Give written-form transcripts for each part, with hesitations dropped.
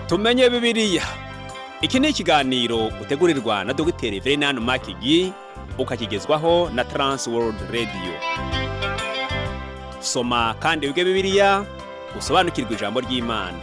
Tumenye Bibiliya. Iki ni ikiganiro utegurirwa na Dr. Ferdinand Makigi, ukakigezwaho na Trans World Radio. Soma kandi wige Bibiliya, usobanukirwe ijambo ry'Imana.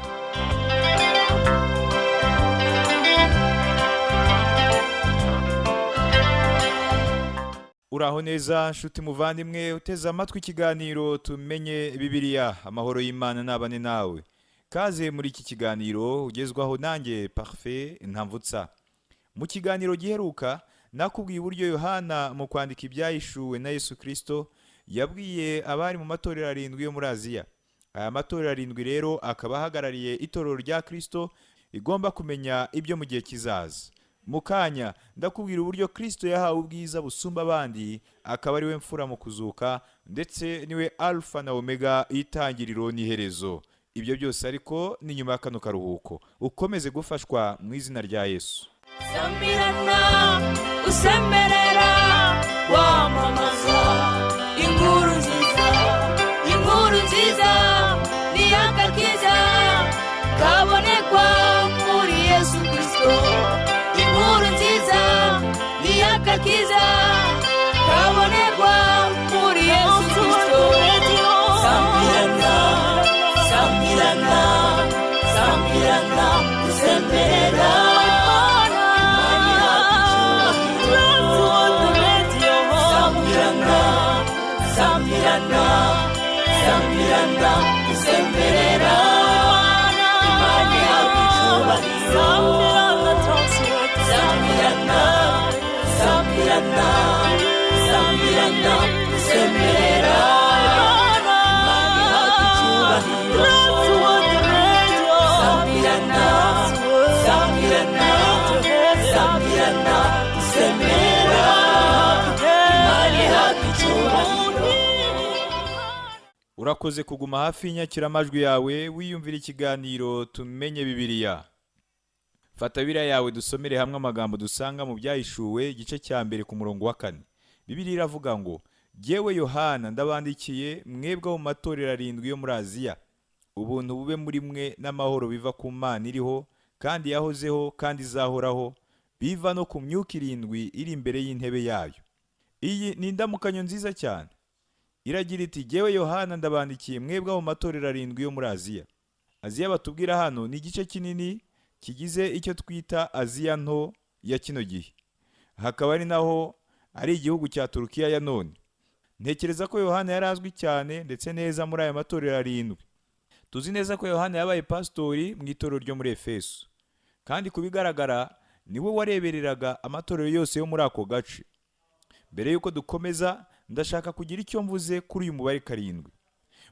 Uraho neza nshuti muvandimwe uteze amatwi ikiganiro tumenye Bibiliya. Amahoro y'Imana nabane nawe. Kaze muri iki kiganiro ugezwaho nanjye Parfait Ntamvutsa. Mu kiganiro giheruka nakubwiye uburyo Yohana mu kwandika ibyahishuwe na Yesu Kristo yabwiye abari mu matorero 7 yo muri Aziya. Aya matorero 7 rero akaba ahagarariye itorero rya Kristo igomba kumenya ibyo mu gihe kizaza. Mukanya ndakubwira uburyo Kristo yahawe ubwiza busumba abandi, akaba ari we mfura mu kuzuka, ndetse niwe Alpha na Omega, itangiriro n'iherezo. Ibyo byose ariko ni nyuma y'akano karuhuko. Ukomeze gufashwa mu izina rya Yesu. Sambirana, usemerera, wamamaza inkuru nziza ni agakiza kabonekwa muri Yesu Kristo. Inkuru nziza ni agakiza kabonekwa muri Yesu Kristo. Sambirana, usemerera, Sambirana, usemerera, imani yawe icyubahiro. Sambirana, usemerera, imani yawe icyubahiro. Sambirana, usemerera, imani yawe icyubahiro. Urakoze kuguma hafi y'inyakiramajwi yawe wiyumvira ikiganiro tumenye Bibiliya. Fata Bibiliya yawe dusomere hamwe amagambo dusanga mu byahishuwe igice cya mbere ku murongo wa 4. Bibiliya iravuga ngo, "Jyewe Yohana ndabandikiye mwebwe mu matorero 7 yo muri Aziya. Ubuntu bube muri mwe n'amahoro biva ku Mana iriho kandi yahozeho kandi izahoraho, biva no ku myuka 7 iri imbere y'intebe yayo." Iyi ni indamukanyo nziza cyane. Iragira iti, "Jyewe Yohana ndabandikiye mwebwe mu matorero 7 yo muri Aziya." Aziya batubwira hano ni igice kinini kigize icyo twita Aziya nto ya kino gihe. Hakaba ari naho ari igihugu cya Turukiya ya none. Ntekereza ko Yohana yari azwi cyane ndetse neza muri aya matorero 7. Tuzi neza ko Yohana yabaye pastori mu itorero ryo muri Efeso. Kandi kubigaragara niwe warebereraga amatorero yose yo muri ako gace. Mbere yuko dukomeza, ndashaka kugira icyo mvuze kuri uyu mubare 7.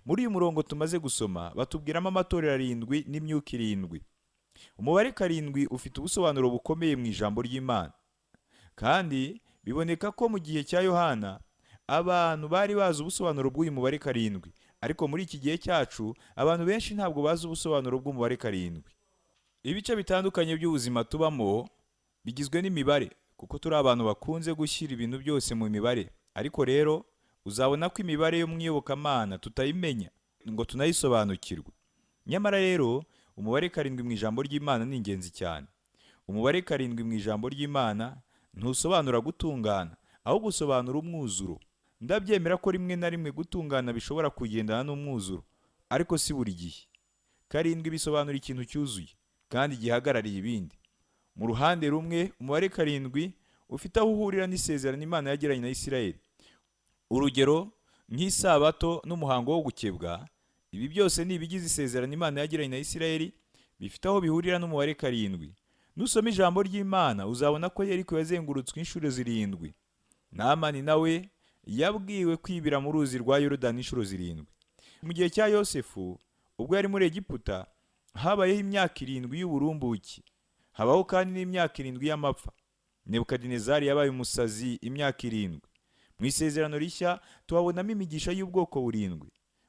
Muri uyu murongo tumaze gusoma batubwiramo amatorero 7 n'imyuka 7. Umubare 7 ufite ubusobanuro bukomeye mu ijambo ry'Imana. Kandi biboneka ko mu gihe cya Yohana abantu bari bazi ubusobanuro bw'uyu mubare 7, ariko muri iki gihe cyacu abantu benshi ntabwo bazi ubusobanuro bw'umubare 7. Ibice bitandukanye by'ubuzima tubamo bigizwe n'imibare, kuko turi abantu bakunze gushyira ibintu byose mu mibare. Ariko rero uzabona ko imibare yo mu iyobokamana tutayimenya ngo tunayisobanukirwe. Nyamara rero umubare 7 mu ijambo ry'Imana ni ingenzi cyane. Umubare 7 mu ijambo ry'Imana ntusobanura gutungana, ahubwo usobanura umwuzuro. Ndabyemera ko rimwe na rimwe gutungana bishobora kugendana n'umwuzuro, ariko si buri gihe. 7 bisobanura ikintu cyuzuye kandi gihagarariye ibindi. Mu ruhande rumwe, umubare 7 ufite aho uhurira n'isezerano Imana yagiranye na Isirayeli. Urugero nk'isabato n'umuhango wo gukebwa, ibi byose ni ibigize isezerano Imana yagiranye na Isirayeli, bifite aho bihurira n'umubare 7. Nusoma ijambo ry'Imana uzabona ko Yeriko yazengurutswe inshuro 7. Naamani nawe yabwiwe kwibira mu ruzi rwa Yorodani inshuro 7. Mu gihe cya Yosefu, ubwo yari muri Egiputa, habayeho imyaka 7 y'uburumbuke. Habaho kandi n'imyaka 7 y'amapfa. Nebukadinezari yabaye umusazi imyaka 7. Mu isezerano rishya tuhabonamo imigisha y'ubwoko 7.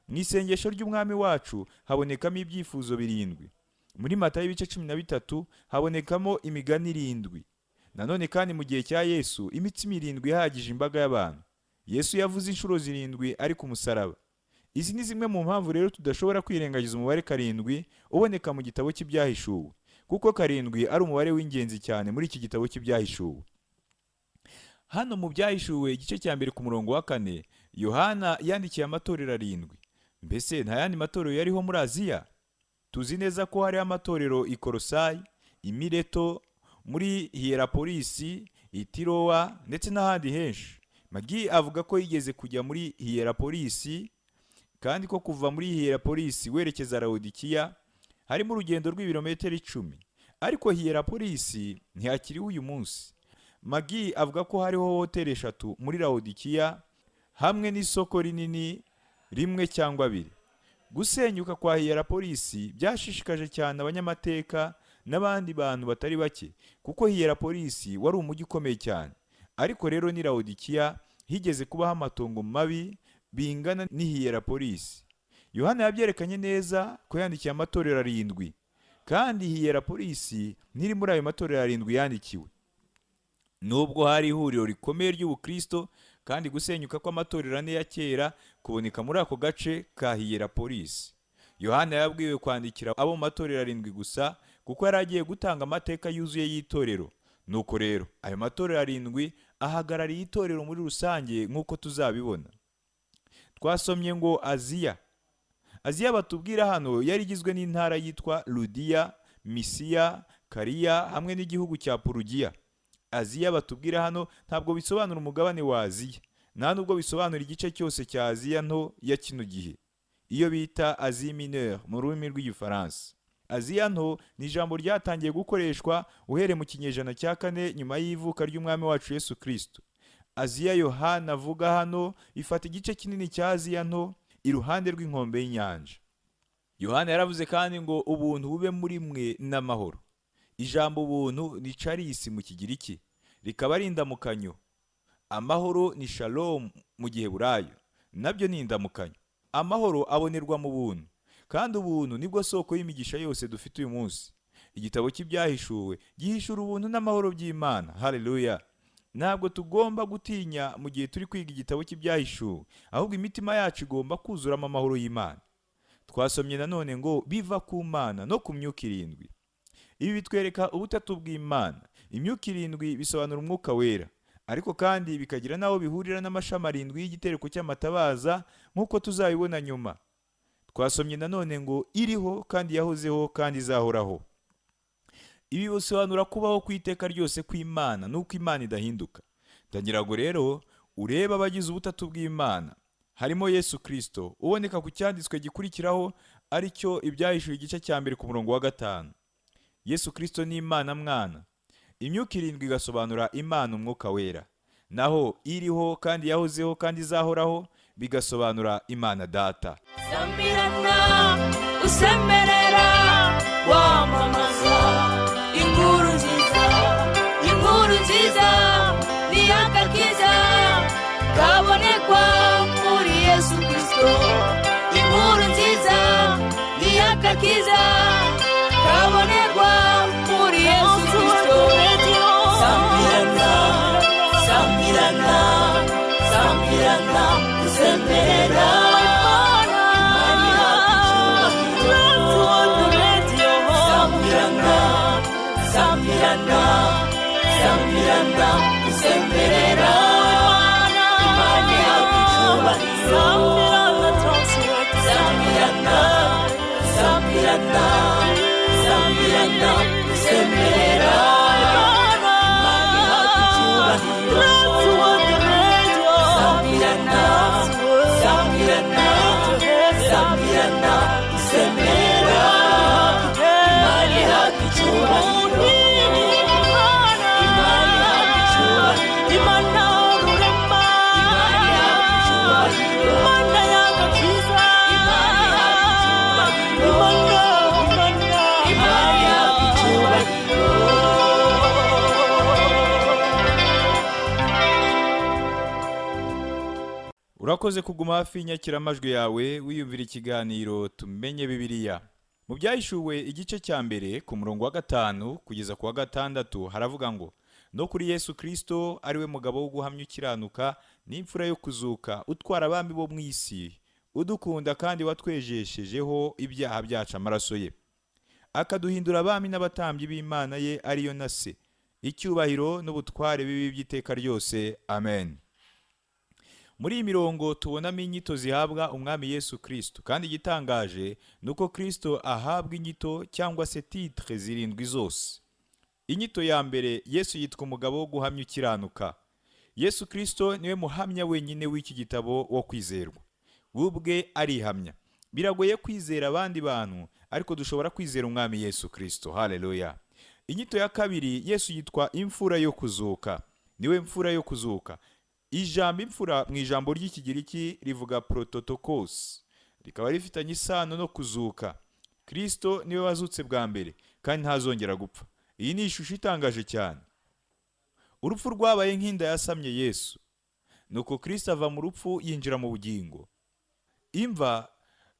Mu isengesho ry'umwami wacu habonekamo ibyifuzo 7. Muri Matayo ibice 13 habonekamo imigani 7. Nanone kandi mu gihe cya Yesu imitsima 7 yahagije imbaga y'abantu. Yesu yavuze inshuro 7 ari ku musaraba. Izi ni zimwe mu mpamvu rero tudashobora kwirengagiza umubare 7 uboneka mu gitabo cy'ibyahishuwe. kuko karindwi ari umubare w'ingenzi cyane muri iki gitabo cy'ibyahishuwe. Hano mu byahishuwe igice cya mbere ku murongo wa 4, Yohana yandikiye amatorero 7. Mbese nta yandi matorero yariho muri Aziya? Tuzi neza ko hari amatorero i Kolosayi, i Mileto, muri Hiyerapolisi, i Tirowa ndetse n'ahandi henshi. Magi avuga ko yigeze kujya muri Hiyerapolisi, kandi ko kuva muri Hiyerapolisi werekeza Laodikiya harimo urugendo rw'ibirometero 10. Ariko Hiyerapolisi ntihakiriho uyu munsi. Magi avuga ko hariho hoteli 3 muri Laodikiya hamwe n'isoko rinini rimwe cyangwa 2. Gusenyuka kwa Hiyerapolisi byashishikaje cyane abanyamateka n'abandi bantu batari bake, kuko Hiyerapolisi wari umujyi ukomeye cyane. Ariko rero ni Laodikiya higeze kubaho amatongo mabi bingana ni Hiyerapolisi. Yohana yabyerekanye neza ko yandikiye amatorero 7, kandi Hiyerapolisi ntiri muri ayo matorero 7 yandikiwe. Nubwo hari ihuriro rikomeye ry'ubukristo, kandi gusenyuka kw'amatorero 4 ya kera kuboneka muri ako gace ka Hiyerapolisi. Yohana yabwiwe kwandikira abo matorero 7 gusa, kuko yari agiye gutanga amateka yuzuye y'itorero. Nuko rero ayo matorero 7 ahagarariye itorero muri rusange nk'uko tuzabibona. Twasomye ngo Aziya batubwira hano yari igizwe n'intara yitwa Ludiya, Misiya, Kariya hamwe n'igihugu cya Purugiya. Aziya batubwira hano ntabwo bisobanura umugabane wa Aziya, nta nubwo bisobanura igice cyose cya Aziya nto ya kino gihe, iyo bita Asie Mineure mu rurimi rw'igifaransa. Aziya nto ni ijambo ryatangiye gukoreshwa uhereye mu kinyejana cya 4 nyuma y'ivuka ry'umwami wacu Yesu Kristo. Aziya Yohana avuga hano ifata igice kinini cya Aziya nto iruhande rw'inkombe y'inyanja. Yohana yaravuze kandi ngo ubuntu bube muri mwe n'amahoro. Ijambo ubuntu ni charisi mu Kigiriki, rikaba ari indamukanyo. Amahoro ni shalom mu Giheburayo, nabyo ni indamukanyo. Amahoro abonerwa mu buntu, kandi ubuntu nibwo soko y'imigisha yose dufite uyu munsi. Igitabo cy'ibyahishuwe gihishura ubuntu n'amahoro by'Imana. Haleluya! Ntabwo tugomba gutinya mu gihe turi kwiga igitabo cy'ibyahishuwe, ahubwo imitima yacu igomba kuzuramo amahoro y'Imana. Twasomye nanone ngo biva ku Mana no ku myuka 7. Ibi bitwereka ubutatu bw'Imana. Imyuka 7 bisobanura umwuka wera, ariko kandi bikagira naho bihurira n'amashami 7 y'igitereko cy'amatabaza nk'uko tuzabibona nyuma. Twasomye nanone ngo iriho kandi yahozeho kandi izahoraho. Ibi bisobanura kubaho kw'iteka ryose kw'Imana nuko Imana idahinduka. Ndagira ngo rero ureba abagize ubutatu bw'Imana. Harimo Yesu Kristo uboneka ku cyanditswe gikurikiraho, ari cyo ibyahishuwe igice cya mbere ku murongo wa 5. Yesu Kristo ni Imana mwana. Imyuka 7 igasobanura Imana umwuka wera, naho iriho kandi yahozeho kandi izahoraho bigasobanura Imana Data. Sambirana usemerera wamamaza inkuru nziza ni agakiza kabonekwa muri Yesu Kristo. Inkuru nziza ni agakiza kabonekwa muri Yesu Kristo. Sambirana usemerera Sambirana usemerera Imana yacu icyubahiro. Sambirana usemerera Imana yacu icyubahiro. Sambirana usemerera Imana yacu icyubahiro. Urakoze kuguma hafi y'inyakiramajwi yawe wiyumvira ikiganiro tumenye Bibiliya. Mu byahishuwe igice cya mbere ku murongo wa 5 kugeza ku wa 6 haravuga ngo no kuri Yesu Kristo ari we mugabo wo guhamya ukiranuka n'imfura yo kuzuka, utwara abami bo mu isi, udukunda kandi watwejeshejeho ibyaha byacu amaraso ye. akaduhindura abami n'abatambyi b'Imana ye ariyo na Se, icyubahiro n'ubutware bibi by'iteka ryose. Amen. Muri iyi mirongo tubonamo inyito zihabwa umwami Yesu Kristo, kandi igitangaje ni uko Kristo ahabwa inyito cyangwa se titre zirindwi zose. Inyito ya mbere, Yesu yitwa umugabo wo guhamya ukiranuka. Yesu Kristo niwe muhamya wenyine w'iki gitabo wo kwizerwa. We ubwe arihamya. Biragoye kwizera abandi bantu, ariko dushobora kwizera umwami Yesu Kristo. Haleluya. Inyito ya kabiri, Yesu yitwa imfura yo kuzuka. Niwe mfura yo kuzuka. Ijambo imfura mu ijambo ry'ikigiriki rivuga prototokos, rikaba rifitanye isano no kuzuka. Kristo niwe wazutse bwa mbere kandi ntazongera gupfa. Iyi ni ishusho itangaje cyane. Urupfu rwabaye nk'inda yasamye Yesu, nuko Kristo ava mu rupfu yinjira mu bugingo. Imva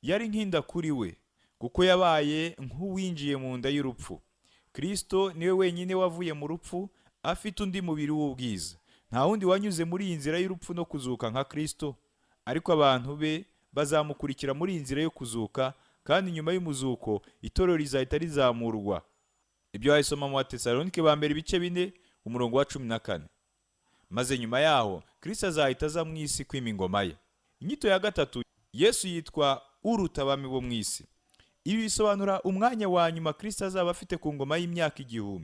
yari nk'inda kuri we, kuko yabaye nk'uwinjiye mu nda y'urupfu. Kristo niwe wenyine wavuye mu rupfu afite undi mubiri w'ubwiza. Nta wundi wanyuze muri iyi nzira y'urupfu no kuzuka nka Kristo, ariko abantu be bazamukurikira muri iyi nzira yo kuzuka, kandi nyuma y'umuzuko itorero rizahita rizamurwa. Ibyo wayisoma mu Batesalonike ba mbere ibice 4 umurongo wa 14. Maze nyuma yaho Kristo azahita aza mu isi kwima ingoma ye. Inyito ya gatatu, Yesu yitwa uruta abami bo mu isi. Ibi bisobanura umwanya wa nyuma Kristo azaba afite ku ngoma y'imyaka 1000.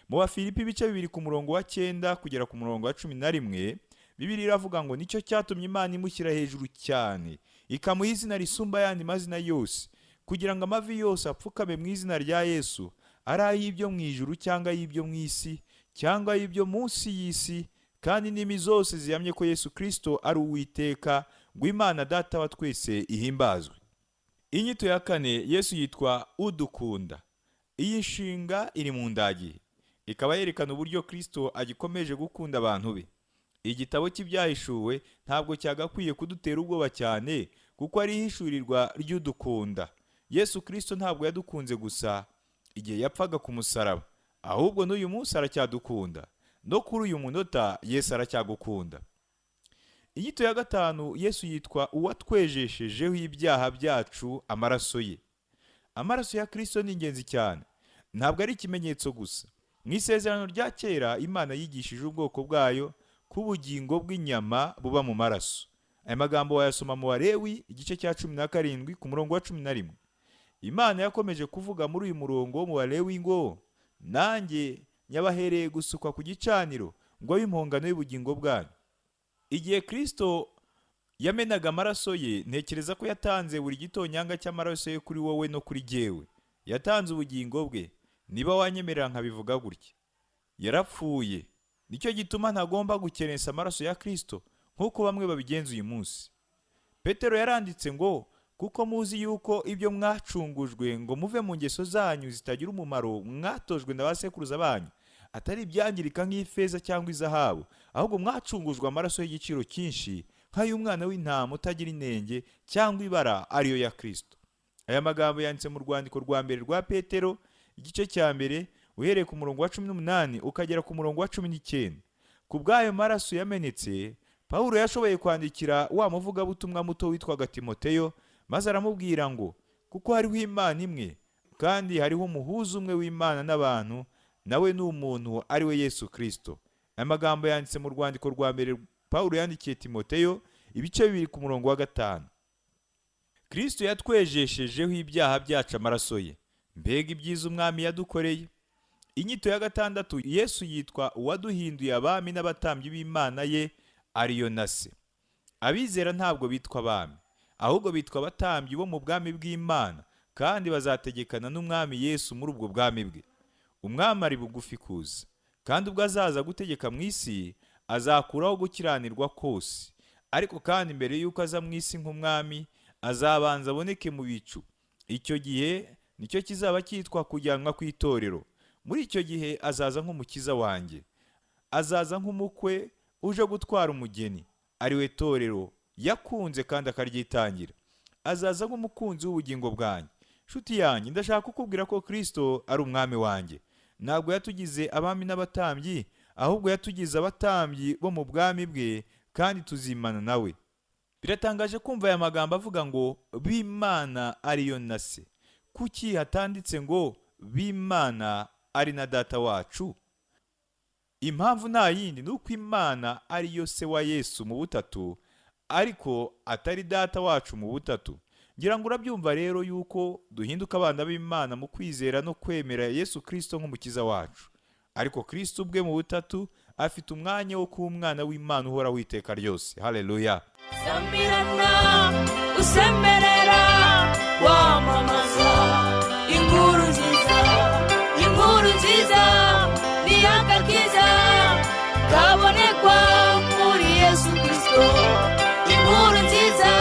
Mu Bafilipi ibice 2 ku murongo wa 9 kugera ku murongo wa 11, Bibiliya iravuga ngo nicyo cyatumye Imana imushyira hejuru cyane, ikamuha izina risumba ayandi mazina yose, kugira ngo amavi yose apfukame mu izina rya Yesu, ari ay'ibyo mu ijuru cyangwa ay'ibyo mu isi cyangwa ay'ibyo munsi y'isi, kandi indimi zose zihamye ko Yesu Kristo ari Uwiteka, ngo Imana Data wa twese ihimbazwe. Inyito ya kane, Yesu yitwa udukunda. Iyi nshinga iri mu ndagihe, ikaba yerekana uburyo Kristo agikomeje gukunda abantu be. Igitabo cy'ibyahishuwe ntabwo cyagakwiye kudutera ubwoba cyane, kuko ari ihishurirwa ry'udukunda. Yesu Kristo ntabwo yadukunze gusa igihe yapfaga ku musaraba, ahubwo n'uyu munsi aracyadukunda. No kuri uyu munota Yesu aracyagukunda. Inyito ya gatanu, Yesu yitwa uwatwejeshejeho ibyaha byacu amaraso ye. Amaraso ya Kristo ni ingenzi cyane. Ntabwo ari ikimenyetso gusa. Mu isezerano rya kera Imana yigishije ubwoko bwayo ko ubugingo bw'inyama buba mu maraso. Aya magambo wayasoma mu Balewi igice cya 17 ku murongo wa 11. Imana yakomeje kuvuga muri uyu murongo wo mu Balewi ngo, nanjye nyabahereye gusukwa ku gicaniro ngo abe impongano y'ubugingo bwanyu. Igihe Kristo yamenaga amaraso ye, ntekereza ko yatanze buri gitonyanga cy'amaraso ye kuri wowe no kuri jyewe. Yatanze ubugingo bwe. Niba wanyemerera nkabivuga gutya, yarapfuye. Nicyo gituma ntagomba gukerensa amaraso ya Kristo nk'uko bamwe babigenza uyu munsi. Petero yaranditse ngo, kuko muzi yuko ibyo mwacungujwe ngo muve mu ngeso zanyu zitagira umumaro mwatojwe na basekuruza banyu, atari ibyangirika nk'ifeza cyangwa izahabu, ahubwo mwacungujwe amaraso y'igiciro cyinshi, nk'ay'umwana w'intama utagira inenge cyangwa ibara, ariyo ya Kristo. Aya magambo yanditse mu rwandiko rwa mbere rwa Petero igice cya mbere uhereye ku murongo wa 18 ukagera ku murongo wa 19. Ku bw'ayo maraso yamenetse, Pawulo yashoboye kwandikira wa muvugabutumwa muto witwaga Timoteyo, maze aramubwira ngo, kuko hariho Imana imwe kandi hariho umuhuza umwe w'Imana n'abantu, nawe ni umuntu, ari we Yesu Kristo. Aya magambo yanditse mu rwandiko rwa mbere Pawulo yandikiye Timoteyo ibice 2 ku murongo wa 5. Kristo yatwejeshejeho ibyaha byacu amaraso ye. Mbega ibyiza umwami yadukoreye. Inyito ya gatandatu, Yesu yitwa uwaduhinduye abami n'abatambyi b'Imana ye ariyo na Se. Abizera ntabwo bitwa abami, ahubwo bitwa abatambyi bo mu bwami bw'Imana, kandi bazategekana n'umwami Yesu muri ubwo bwami bwe. Umwami ari bugufi kuza, kandi ubwo azaza gutegeka mu isi azakuraho gukiranirwa kose. Ariko kandi mbere y'uko aza mu isi nk'umwami, azabanza aboneke mu bicu. Icyo gihe nicyo kizaba cyitwa kujyanwa ku itorero. Muri icyo gihe azaza nk'umukiza wanjye. Azaza nk'umukwe uje gutwara umugeni, ari we torero yakunze kandi akaryitangira. Azaza nk'umukunzi w'ubugingo bwanjye. Nshuti yanjye, ndashaka kukubwira ko Kristo ari umwami wanjye. Ntabwo yatugize abami n'abatambyi, ahubwo yatugize abatambyi bo mu bwami bwe, kandi tuzimana nawe. Biratangaje kumva aya magambo avuga ngo b'Imana ariyo na Se. Kuki hatanditse ngo b'Imana ari na data wacu? Impamvu nta yindi ni uko Imana ari yo se wa Yesu mu butatu, ariko atari data wacu mu butatu. Ngira ngo urabyumva rero yuko duhinduka abana b'Imana mu kwizera no kwemera Yesu Kristo nk'umukiza wacu. Ariko Kristo ubwe mu butatu afite umwanya wo kuba umwana w'Imana uhora witeka ryose. Haleluya. Sambirana, usemerera, wamamaza inkuru nziza, inkuru nziza ni agakiza kabonekwa muri Yesu Kristo. Inkuru nziza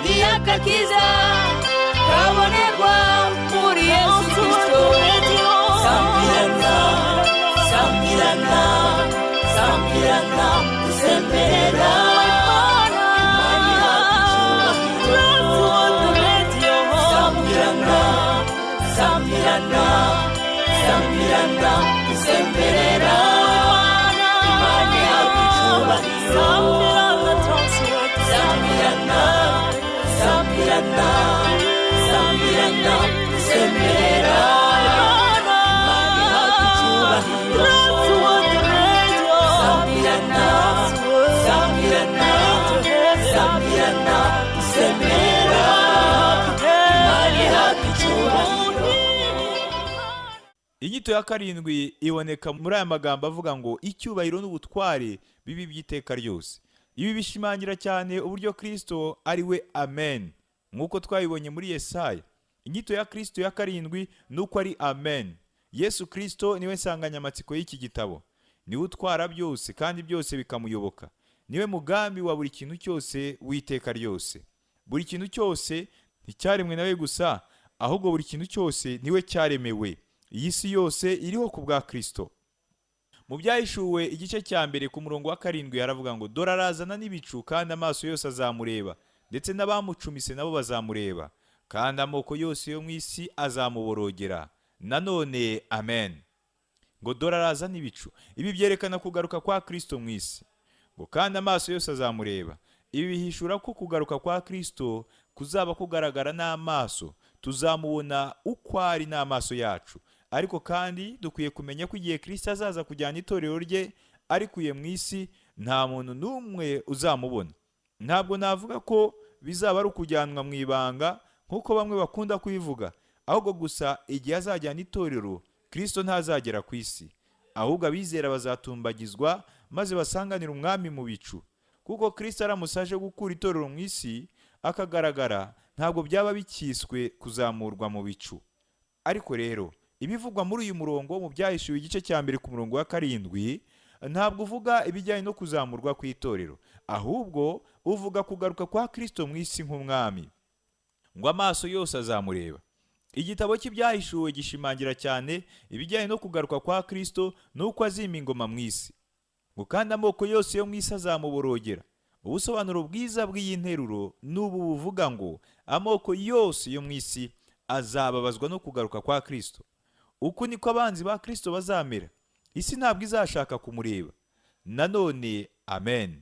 ni agakiza kabonekwa muri Yesu Kristo. Sambirana, sambirana, sambirana, usemerera, Sambirana, sambirana, usemerera, Imana yacu icyubahiro. Sambirana, sambirana, sambirana, usemerera, Imana yacu icyubahiro. Sambirana, sambirana, sambirana, usemerera, Imana yacu icyubahiro. Inyito ya karindwi iboneka muri aya magambo avuga ngo icyubahiro n'ubutware bibi by'iteka ryose. Ibi bishimangira cyane uburyo Kristo ari we Amen, nk'uko twabibonye muri Yesaya. Inyito ya Kristo ya karindwi ni uko ari Amen. Yesu Kristo niwe nsanganyamatsiko y'iki gitabo. Niwe utwara byose kandi byose bikamuyoboka. Niwe mugambi wa buri kintu cyose w'iteka ryose. Buri kintu cyose nticyaremwe nawe gusa, ahubwo buri kintu cyose niwe cyaremewe. Iyi si yose iriho ku bwa Kristo. Mu Byahishuwe igice cya mbere ku murongo wa 7 yaravuga ngo dore arazana n'ibicu kandi amaso yose azamureba, ndetse n'abamucumise nabo bazamureba, kandi amoko yose yo mu isi azamuborogera. Nanone Amen. Ngo dore araza n'ibicu. Ibi byerekana kugaruka kwa Kristo mu isi. Ngo kandi amaso yose azamureba. Ibi bihishura ko kugaruka kwa Kristo kuzaba kugaragara n'amaso. Tuzamubona uko ari n'amaso yacu. Ariko kandi dukwiye kumenya ko igihe Kristo azaza kujyana itorero rye arikuye mu isi, nta muntu n'umwe uzamubona. Ntabwo navuga ko bizaba ari ukujyanwa mu ibanga nk'uko bamwe bakunda kubivuga, ahubwo gusa igihe azajyana itorero, Kristo ntazagera ku isi, ahubwo abizera bazatumbagizwa maze basanganira umwami mu bicu. Kuko Kristo aramusaje gukura itorero mu isi akagaragara, ntabwo byaba bikiswe kuzamurwa mu bicu. Ariko rero ibivugwa muri uyu murongo mu Byahishuwe igice cya mbere ku murongo wa 7 ntabwo uvuga ibijyanye no kuzamurwa ku itorero, ahubwo uvuga kugaruka kwa Kristo mu isi nk'umwami. Ngo amaso yose azamureba. Igitabo cy'Ibyahishuwe gishimangira cyane ibijyanye no kugaruka kwa Kristo nuko azima ingoma mu isi. Ngo kandi amoko yose yo mu isi azamuborogera. Ubusobanuro bwiza bw'iyi nteruro n'ubu buvuga ngo amoko yose yo mu isi azababazwa no kugaruka kwa Kristo. Uku niko abanzi ba Kristo bazamera. Isi ntabwo izashaka kumureba. Nanone Amen.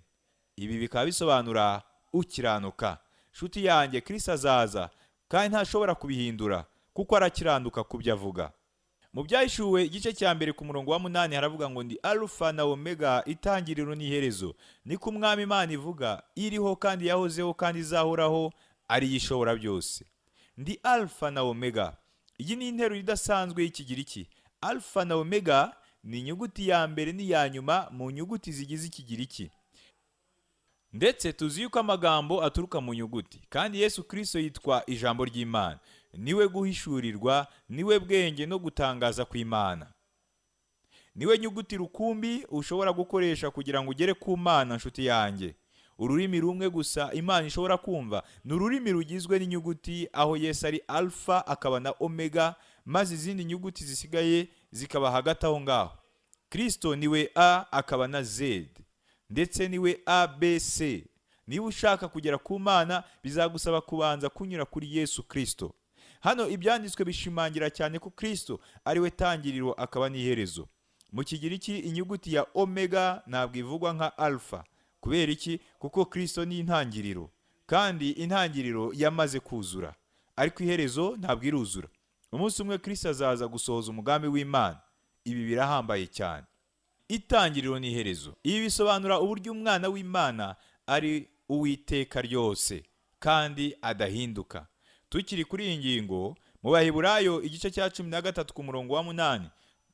Ibi bikaba bisobanura ukiranuka. Shuti yanjye, Kristo azaza kandi ntashobora kubihindura kuko arakiranuka kubyo avuga. Mu Byahishuwe igice cya mbere ku murongo wa 8 haravuga ngo ndi Alpha na Omega, itangiriro n'iherezo. Niko umwami Imana ivuga, iriho kandi yahozeho kandi izahoraho, ari yishobora byose. Ndi Alpha na Omega. Iyi ni interuro idasanzwe y'Ikigiriki. Alpha na Omega ni inyuguti ya mbere n'iya nyuma mu nyuguti zigize Ikigiriki. Ndetse tuzi yuko amagambo aturuka mu nyuguti, kandi Yesu Kristo yitwa ijambo ry'Imana. Niwe guhishurirwa, niwe bwenge no gutangaza kw'Imana. Niwe nyuguti rukumbi ushobora gukoresha kugira ngo ugere ku Mana, nshuti yanjye. Ururimi rumwe gusa Imana ishobora kumva ni ururimi rugizwe n'inyuguti, aho Yesu ari Alpha akaba na Omega, maze izindi nyuguti zisigaye zikaba hagati aho ngaho. Kristo niwe A akaba na Z, ndetse niwe ABC. Niba ushaka kugera ku Mana bizagusaba kubanza kunyura kuri Yesu Kristo. Hano ibyanditswe bishimangira cyane ko Kristo ari we tangiriro akaba n'iherezo. Mu Kigiriki inyuguti ya Omega ntabwo ivugwa nka Alpha. Kubera iki? Kuko Kristo ni intangiriro, kandi intangiriro yamaze kuzura, ariko iherezo ntabwo iruzura. umunsi umwe Kristo azaza gusohoza umugambi w'Imana. Ibi birahambaye cyane. Itangiriro n'iherezo. Ibi bisobanura uburyo umwana w'Imana ari uw'iteka ryose kandi adahinduka. Tukiri kuri iyi ngingo, mu Baheburayo igice cya 13 ku murongo wa 8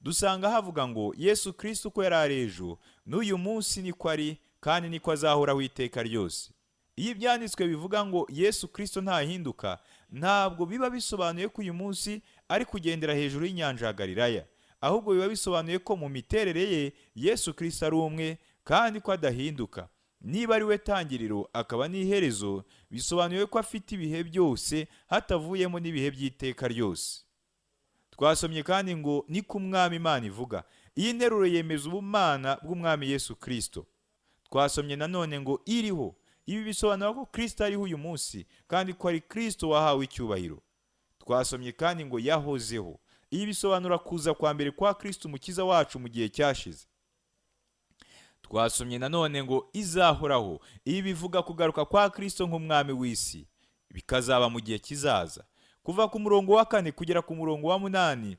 dusanga havuga ngo Yesu Kristo uko yari ari ejo n'uyu munsi niko ari kandi niko azahoraho iteka ryose. Iyo ibyanditswe bivuga ngo Yesu Kristo ntahinduka, ntabwo biba bisobanuye ko uyu munsi ari kugendera hejuru y'inyanja ya Galilaya, ahubwo biba bisobanuye ko mu miterere ye Yesu Kristo ari umwe kandi ko adahinduka. Niba ari we tangiriro akaba n'iherezo, bisobanuye ko afite ibihe byose hatavuyemo n'ibihe by'iteka ryose. Twasomye kandi ngo ni ku mwami Imana ivuga. Iyi nteruro yemeza ubumana bw'umwami Yesu Kristo. Twasomye nanone ngo iriho. Ibi bisobanura ko Kristo ariho uyu munsi kandi ko ari Kristo wahawe icyubahiro. Twasomye kandi ngo yahozeho. Ibi bisobanura kuza kwa mbere kwa Kristo umukiza wacu mu gihe cyashize. Twasomye nanone ngo izahoraho. Ibi bivuga kugaruka kwa Kristo nk'umwami w'isi, bikazaba mu gihe kizaza. Kuva ku murongo wa 4 kugera ku murongo wa 8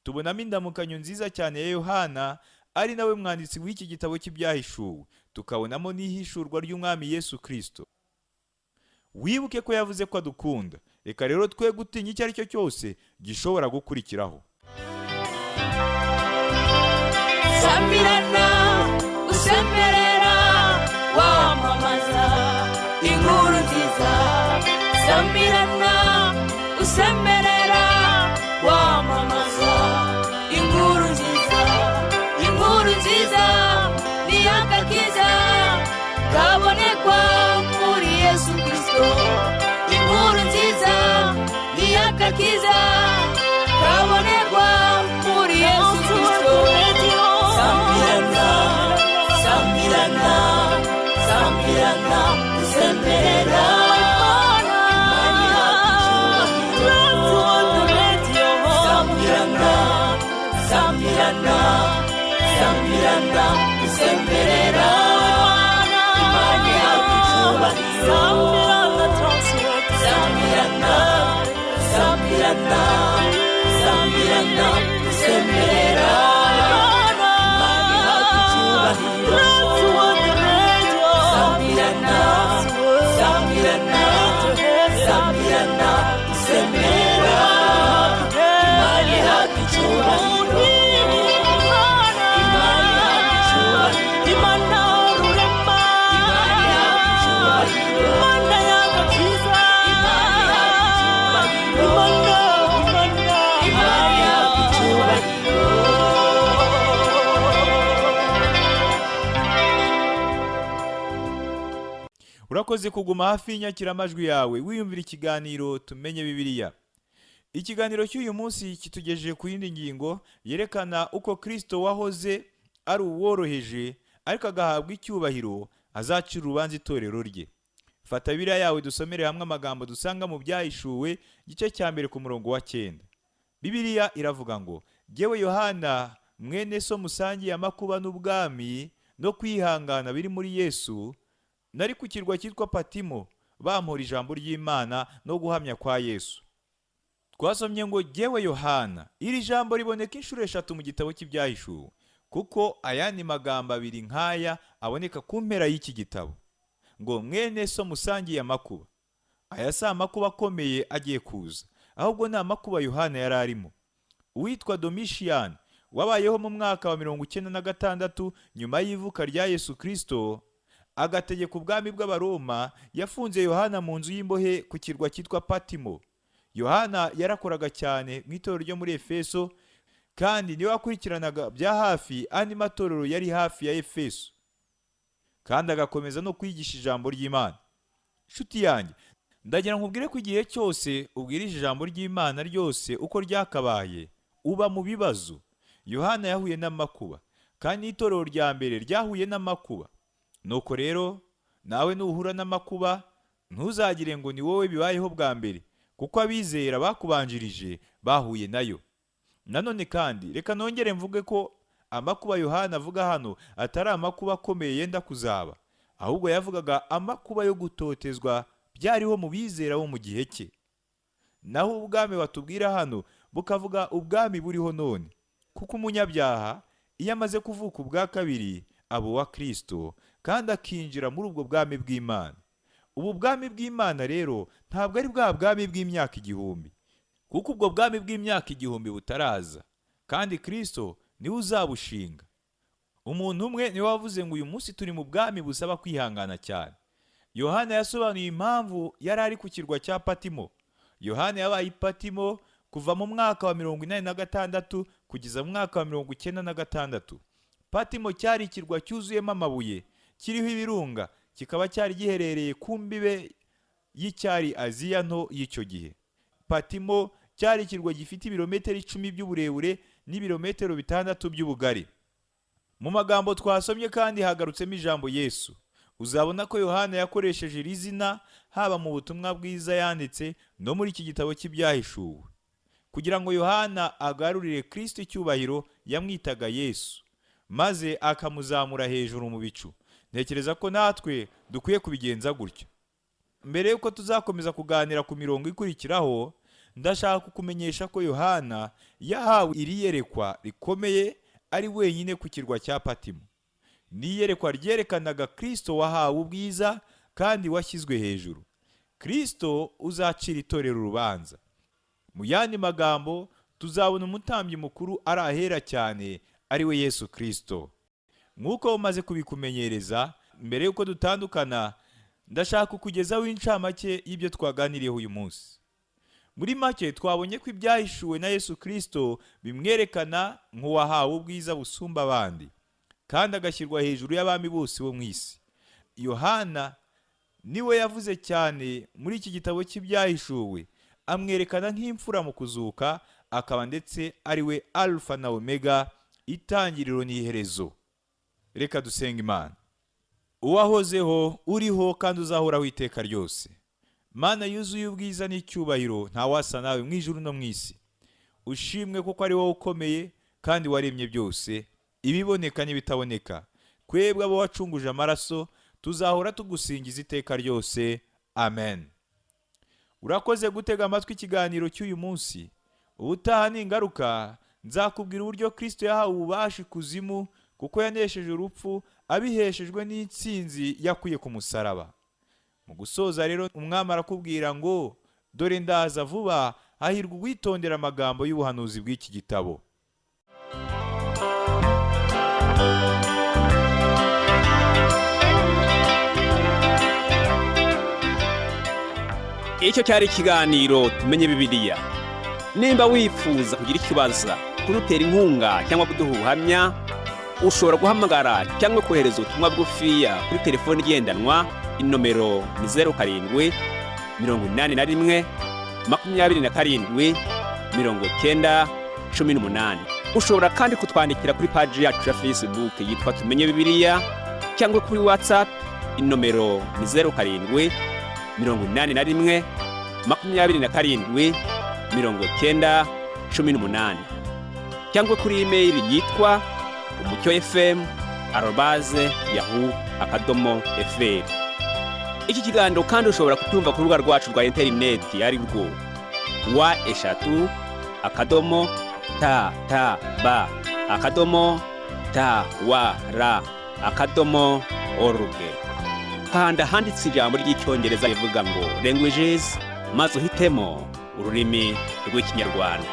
tubonamo indamukanyo nziza cyane ya Yohana, ari nawe mwanditsi w'iki gitabo cy'ibyahishuwe. Tukabonamo n'ihishurwa ry'umwami Yesu Kristo. Wibuke ko yavuze ko adukunda. Reka rero twe gutinya icyo ari cyo cyose gishobora gukurikiraho. Sambirana, usemerera, wamamaza inkuru nziza. Sambirana, usemerera, wamamaza inkuru nziza. Inkuru nziza ni agakiza kabonekwa muri Yesu Kristo. Inkuru nziza ni agakiza kabonekwa muri Yesu Kristo. Sambirana, sambirana, sambirana, usemerera, imani yacu. Sambirana, sambirana, sambirana, usemerera, imani yacu. Sambirana, sambirana, sambirana, sambirana, usemerera, imani yacu. Sambirana, sambirana, sambirana, usemerera, imani yacu. Urakoze kuguma hafi y'inyakiramajwi yawe wiyumvira ikiganiro tumenye Bibiliya. Ikiganiro cy'uyu munsi kitugejeje ku yindi ngingo yerekana uko Kristo wahoze ari uworoheje ariko agahabwa icyubahiro azacira urubanza itorero rye. Fata Bibiliya yawe dusomere hamwe amagambo dusanga mu byahishuwe igice cya 1 ku murongo wa 9. Bibiliya iravuga ngo jyewe Yohana mwene so musangiye amakuba n'ubwami no kwihangana biri muri Yesu, nari ku kirwa cyitwa Patimo bampora ijambo ry'Imana no guhamya kwa Yesu. Twasomye ngo jyewe Yohana. Iri jambo riboneka inshuro 3 mu gitabo cy'ibyahishuwe, kuko ayandi magambo abiri nkaya aboneka ku mpera y'iki gitabo. Ngo mwene so musangiye amakuba. Aya si amakuba akomeye agiye kuza, ahubwo ni amakuba Yohana yari arimo. Uwitwa Domitian wabayeho mu mwaka wa 96 nyuma y'ivuka rya Yesu Kristo, agategeka ubwami bw'Abaroma, yafunze Yohana mu nzu y'imbohe ku kirwa cyitwa Patimo. Yohana yarakoraga cyane mu itorero ryo muri Efeso, kandi niwe wakurikiranaga bya hafi andi matorero yari hafi ya Efeso, kandi agakomeza no kwigisha ijambo ry'Imana. Nshuti yanjye, ndagira nkubwire ko igihe cyose ubwirije ijambo ry'Imana ryose uko ryakabaye, uba mu bibazo. Yohana yahuye n'amakuba, kandi itorero rya mbere ryahuye n'amakuba. Nuko rero nawe nuhura n'amakuba, ntuzagire ngo ni wowe bibayeho bwa mbere, kuko abizera bakubanjirije bahuye nayo. Nanone kandi reka nongere mvuge ko amakuba Yohana avuga hano atari amakuba akomeye yenda kuzaba, ahubwo yavugaga amakuba yo gutotezwa byariho mu bizera bo mu gihe cye. Naho ubwami batubwira hano bukavuga ubwami buriho none, kuko umunyabyaha iyo amaze kuvuka ubwa kabiri aba uwa Kristo kandi akinjira muri ubwo bwami bw'Imana. Ubu bwami bw'Imana rero ntabwo ari bwa bwami bw'imyaka 1000, kuko ubwo bwami bw'imyaka 1000 butaraza, kandi Kristo niwe uzabushinga. Umuntu umwe niwe wavuze ngo uyu munsi turi mu bwami busaba kwihangana cyane. Yohana yasobanuye impamvu yari ari ku kirwa cya Patimo. Yohana yabaye i Patimo kuva mu mwaka wa 86 kugeza mu mwaka wa 96. Patimo cyari ikirwa cyuzuyemo amabuye, kiriho ibirunga, kikaba cyari giherereye ku mbibe y'icyari Aziya nto y'icyo gihe. Patimo cyari ikirwa gifite ibirometero 10 by'uburebure n'ibirometero 6 by'ubugari. Mu magambo twasomye kandi hagarutsemo ijambo Yesu. Uzabona ko Yohana yakoresheje iri zina haba mu butumwa bwiza yanditse no muri iki gitabo cy'ibyahishuwe. Kugira ngo Yohana agarurire Kristo icyubahiro, yamwitaga Yesu, maze akamuzamura hejuru mu bicu. Ntekereza ko natwe dukwiye kubigenza gutyo. Mbere yuko tuzakomeza kuganira ku mirongo ikurikiraho, ndashaka kukumenyesha ko Yohana yahawe iri yerekwa rikomeye ari wenyine ku kirwa cya Patimo. Ni yerekwa ryerekanaga Kristo wahawe ubwiza kandi washyizwe hejuru. Kristo uzacira itorero urubanza. Mu yandi magambo, tuzabona umutambyi mukuru ari ahera cyane, ari we Yesu Kristo. Nk'uko umaze kubikumenyereza, mbere yuko dutandukana, ndashaka kukugezaho incamake y'ibyo twaganiriyeho uyu munsi. Muri make twabonye ko ibyahishuwe na Yesu Kristo bimwerekana nk'uwahawe ubwiza busumba abandi, kandi agashyirwa hejuru y'abami bose bo mu isi. Yohana niwe yavuze cyane muri iki gitabo cy'ibyahishuwe, amwerekana nk'imfura mu kuzuka, akaba ndetse ari we Alpha na Omega, itangiriro n'iherezo. Reka dusenga Imana. Uwahozeho, uriho kandi uzahoraho iteka ryose. Mana yuzuye ubwiza n'icyubahiro, nta wasa nawe mu ijuru no mu isi. Ushimwe kuko ari wowe ukomeye kandi waremye byose, ibiboneka n'ibitaboneka. Twebwe abo wacunguje amaraso, tuzahora tugusingiza iteka ryose. Amen. Urakoze gutega amatwi ikiganiro cy'uyu munsi. Ubutaha n'ingaruka nzakubwira uburyo Kristo yahawe ububasha ikuzimu, kuko yanesheje urupfu abiheshejwe n'intsinzi yakuye ku musaraba. Mu gusoza rero, umwami arakubwira ngo dore ndaza vuba, hahirwa uwitondera amagambo y'ubuhanuzi bw'iki gitabo. Icyo cyari ikiganiro tumenye Bibiliya. Nimba wifuza kugira ikibazo, kudutera inkunga cyangwa kuduha ubuhamya, ushobora guhamagara cyangwa kohereza ubutumwa bugufiya kuri telefoni igendanwa. Inomero ni 07 81 27 90 18. Ushobora kandi kutwandikira kuri page yacu ya Facebook yitwa Tumenye Bibiliya, cyangwa kuri WhatsApp. Inomero ni 07 81 27 90 18. Cyangwa kuri email yitwa umucyofm@yahoo.fr. Iki kiganiro kandi ushobora kutumva ku rubuga rwacu rwa interineti ari rwo wa#tab.tw/org. Kanda handitse ijambo ry'icyongereza rivuga ngo languages, maze uhitemo ururimi rw'ikinyarwanda.